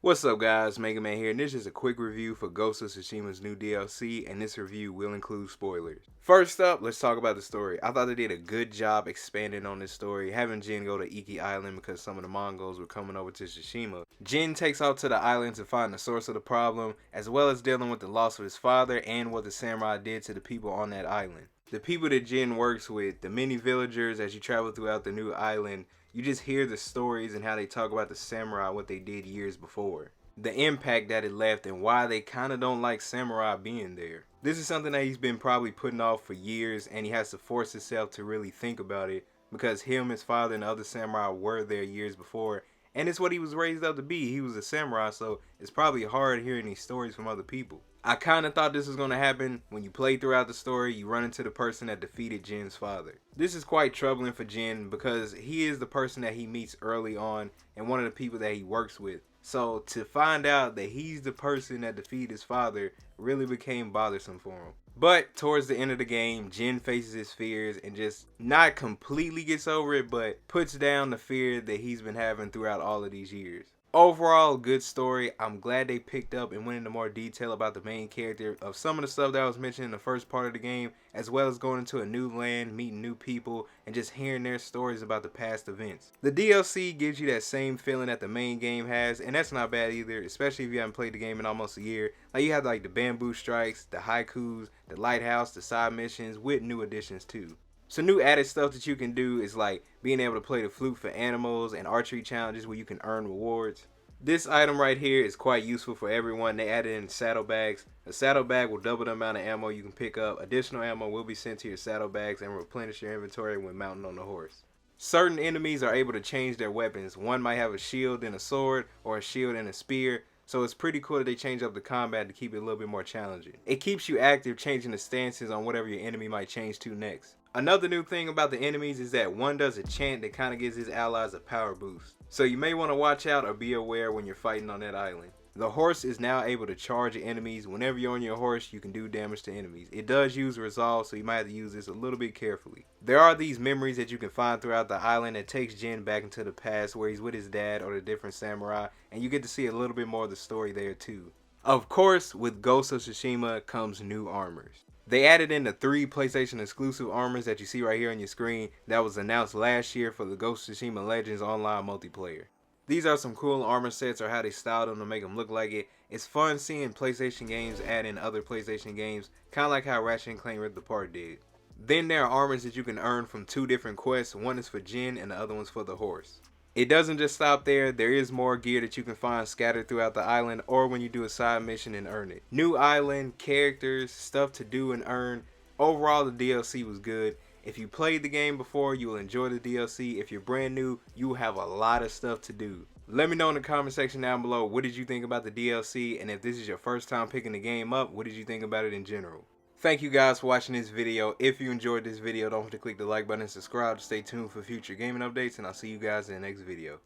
What's up guys, Mega Man here, and this is a quick review for Ghost of Tsushima's new DLC, and this review will include spoilers. First up, let's talk about the story. I thought they did a good job expanding on this story, having Jin go to Iki Island because some of the Mongols were coming over to Tsushima. Jin takes off to the island to find the source of the problem, as well as dealing with the loss of his father and what the samurai did to the people on that island. The people that Jin works with, the many villagers as you travel throughout the new island, you just hear the stories and how they talk about the samurai, what they did years before. The impact that it left and why they kind of don't like samurai being there. This is something that he's been probably putting off for years, and he has to force himself to really think about it because him, his father, and the other samurai were there years before. And it's what he was raised up to be. He was a samurai, so it's probably hard hearing these stories from other people. I kind of thought this was going to happen. When you play throughout the story, you run into the person that defeated Jin's father. This is quite troubling for Jin because he is the person that he meets early on and one of the people that he works with. So to find out that he's the person that defeated his father really became bothersome for him. But towards the end of the game, Jin faces his fears and just not completely gets over it, but puts down the fear that he's been having throughout all of these years. Overall, good story. I'm glad they picked up and went into more detail about the main character of some of the stuff that was mentioned in the first part of the game, as well as going into a new land, meeting new people, and just hearing their stories about the past events. The DLC gives you that same feeling that the main game has, and that's not bad either, especially if you haven't played the game in almost a year. Like you have like the bamboo strikes, the haikus, the lighthouse, the side missions, with new additions too. Some new added stuff that you can do is like being able to play the flute for animals and archery challenges where you can earn rewards. This item right here is quite useful for everyone. They added in saddlebags. A saddlebag will double the amount of ammo you can pick up. Additional ammo will be sent to your saddlebags and replenish your inventory when mounting on the horse. Certain enemies are able to change their weapons. One might have a shield and a sword, or a shield and a spear. So it's pretty cool that they change up the combat to keep it a little bit more challenging. It keeps you active, changing the stances on whatever your enemy might change to next. Another new thing about the enemies is that one does a chant that kind of gives his allies a power boost. So you may want to watch out or be aware when you're fighting on that island. The horse is now able to charge enemies. Whenever you're on your horse, you can do damage to enemies. It does use resolve, so you might have to use this a little bit carefully. There are these memories that you can find throughout the island that takes Jin back into the past where he's with his dad or the different samurai, and you get to see a little bit more of the story there too. Of course, with Ghost of Tsushima comes new armors. They added in the 3 PlayStation exclusive armors that you see right here on your screen that was announced last year for the Ghost of Tsushima Legends online multiplayer. These are some cool armor sets, or how they styled them to make them look like it. It's fun seeing PlayStation games add in other PlayStation games, kind of like how Ratchet & Clank Rift Apart did. Then there are armors that you can earn from 2 different quests. One is for Jin and the other one's for the horse. It doesn't just stop there. There is more gear that you can find scattered throughout the island, or when you do a side mission and earn it. New island, characters, stuff to do and earn. Overall, the DLC was good. If you played the game before, you will enjoy the DLC. If you're brand new, you will have a lot of stuff to do. Let me know in the comment section down below, what did you think about the DLC? And if this is your first time picking the game up, what did you think about it in general? Thank you guys for watching this video. If you enjoyed this video, don't forget to click the like button and subscribe to stay tuned for future gaming updates, and I'll see you guys in the next video.